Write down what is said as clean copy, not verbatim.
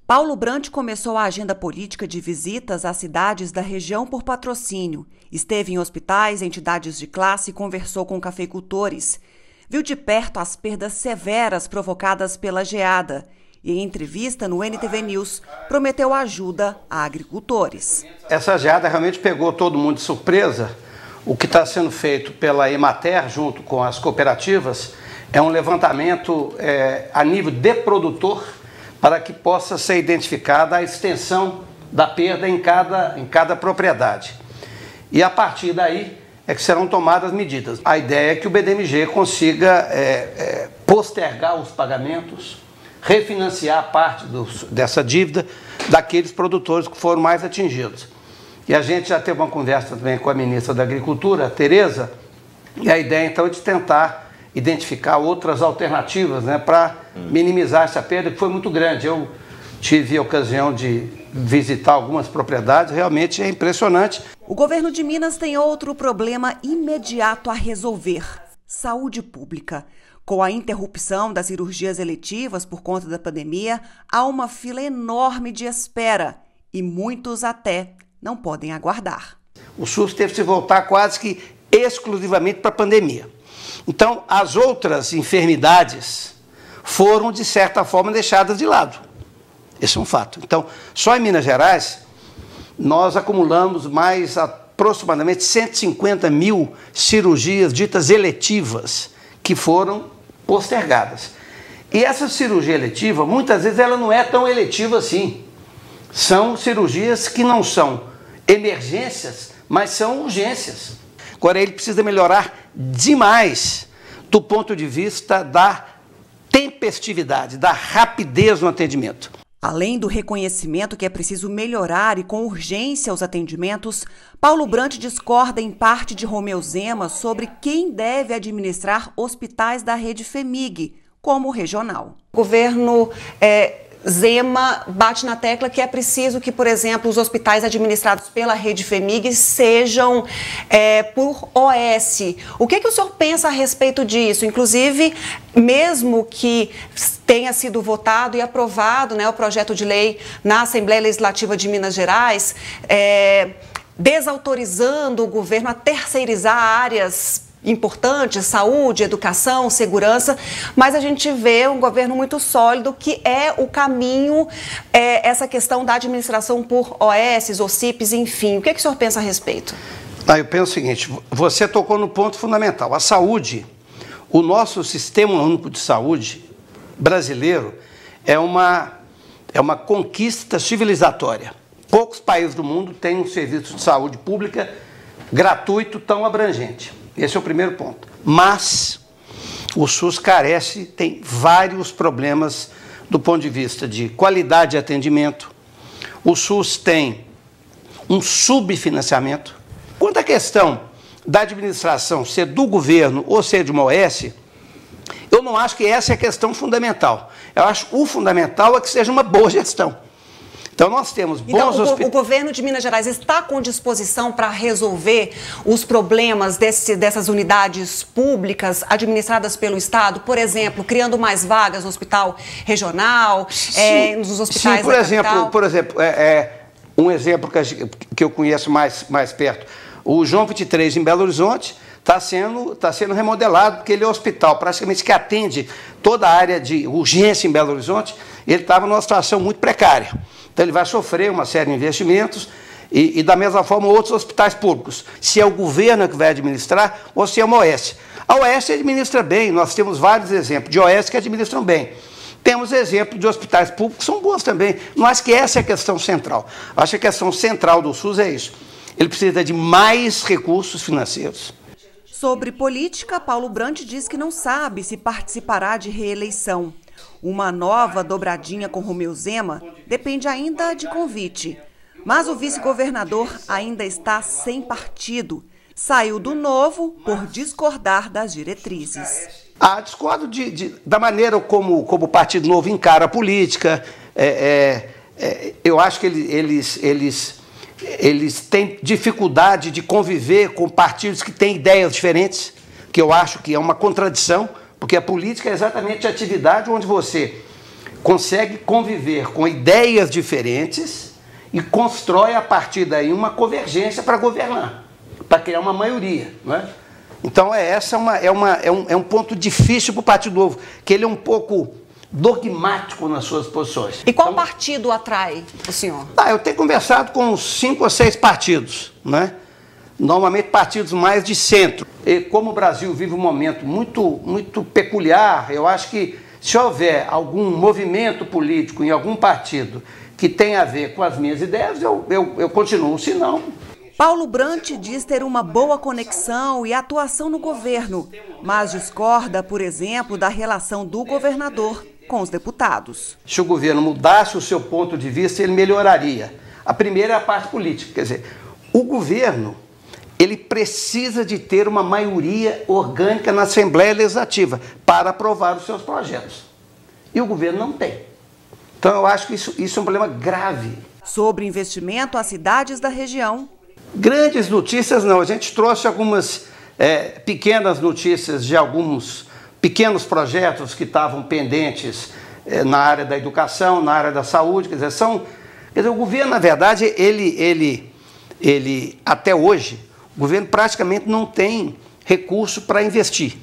Paulo Brandt começou a agenda política de visitas às cidades da região por patrocínio. Esteve em hospitais, entidades de classe e conversou com cafeicultores. Viu de perto as perdas severas provocadas pela geada e, em entrevista no NTV News, prometeu ajuda a agricultores. Essa geada realmente pegou todo mundo de surpresa. O que está sendo feito pela Emater, junto com as cooperativas, é um levantamento a nível de produtor para que possa ser identificada a extensão da perda em cada propriedade. E a partir daí é que serão tomadas medidas. A ideia é que o BDMG consiga postergar os pagamentos, refinanciar parte dessa dívida daqueles produtores que foram mais atingidos. E a gente já teve uma conversa também com a ministra da Agricultura, a Tereza, e a ideia então é de tentar identificar outras alternativas, né, para minimizar essa perda, que foi muito grande. Eu tive a ocasião de visitar algumas propriedades, realmente é impressionante. O governo de Minas tem outro problema imediato a resolver: saúde pública. Com a interrupção das cirurgias eletivas por conta da pandemia, há uma fila enorme de espera e muitos até não podem aguardar. O SUS teve que se voltar quase que exclusivamente para a pandemia. Então, as outras enfermidades foram, de certa forma, deixadas de lado. Esse é um fato. Então, só em Minas Gerais, nós acumulamos mais aproximadamente 150 mil cirurgias ditas eletivas que foram postergadas. E essa cirurgia eletiva, muitas vezes, ela não é tão eletiva assim. São cirurgias que não são emergências, mas são urgências. Agora, ele precisa melhorar demais do ponto de vista da tempestividade, da rapidez no atendimento. Além do reconhecimento que é preciso melhorar e com urgência os atendimentos, Paulo Brandt discorda em parte de Romeu Zema sobre quem deve administrar hospitais da rede FHEMIG, como o regional. O governo Zema bate na tecla que é preciso que, por exemplo, os hospitais administrados pela rede FHEMIG sejam por OS. O que o senhor pensa a respeito disso? Inclusive, mesmo que tenha sido votado e aprovado, né, o projeto de lei na Assembleia Legislativa de Minas Gerais, desautorizando o governo a terceirizar áreas importantes, saúde, educação, segurança, mas a gente vê um governo muito sólido que é o caminho, essa questão da administração por OS, OCIPs, enfim. O que o senhor pensa a respeito? Eu penso o seguinte, você tocou no ponto fundamental. A saúde, o nosso sistema único de saúde brasileiro é uma conquista civilizatória. Poucos países do mundo têm um serviço de saúde pública gratuito tão abrangente. Esse é o primeiro ponto. Mas o SUS carece, tem vários problemas do ponto de vista de qualidade de atendimento. O SUS tem um subfinanciamento. Quanto à questão da administração ser do governo ou ser de uma OS, eu não acho que essa é a questão fundamental. Eu acho que o fundamental é que seja uma boa gestão. Então, nós temos bons hospitais. O governo de Minas Gerais está com disposição para resolver os problemas dessas unidades públicas administradas pelo Estado? Por exemplo, criando mais vagas no hospital regional, nos hospitais da capital? Por exemplo, um exemplo que eu conheço mais perto. O João 23, em Belo Horizonte, está sendo remodelado, porque ele é um hospital praticamente que atende toda a área de urgência em Belo Horizonte. Ele estava numa situação muito precária. Então, ele vai sofrer uma série de investimentos e da mesma forma, outros hospitais públicos. Se é o governo que vai administrar ou se é uma OS. A OS administra bem, nós temos vários exemplos de OS que administram bem. Temos exemplos de hospitais públicos que são bons também. Não acho que essa é a questão central. Acho que a questão central do SUS é isso. Ele precisa de mais recursos financeiros. Sobre política, Paulo Brandt diz que não sabe se participará de reeleição. Uma nova dobradinha com Romeu Zema depende ainda de convite. Mas o vice-governador ainda está sem partido. Saiu do Novo por discordar das diretrizes. Discordo da maneira como o Partido Novo encara a política. Eu acho que eles têm dificuldade de conviver com partidos que têm ideias diferentes, que eu acho que é uma contradição, porque a política é exatamente a atividade onde você consegue conviver com ideias diferentes e constrói a partir daí uma convergência para governar, para criar uma maioria, não é? Então é um ponto difícil para o Partido Novo, que ele é um pouco dogmático nas suas posições. E qual partido atrai o senhor? Eu tenho conversado com uns 5 ou 6 partidos, né? Normalmente partidos mais de centro. E como o Brasil vive um momento muito peculiar, eu acho que se houver algum movimento político em algum partido que tenha a ver com as minhas ideias, eu continuo, se não... Paulo Brant diz ter uma boa conexão e atuação no governo, mas discorda, por exemplo, da relação do governador com os deputados. Se o governo mudasse o seu ponto de vista, ele melhoraria. A primeira é a parte política, quer dizer, o governo ele precisa de ter uma maioria orgânica na Assembleia Legislativa para aprovar os seus projetos. E o governo não tem. Então eu acho que isso é um problema grave. Sobre investimento às cidades da região. Grandes notícias não, a gente trouxe algumas pequenas notícias de alguns pequenos projetos que estavam pendentes na área da educação, na área da saúde, quer dizer, o governo, na verdade, ele até hoje, o governo praticamente não tem recurso para investir.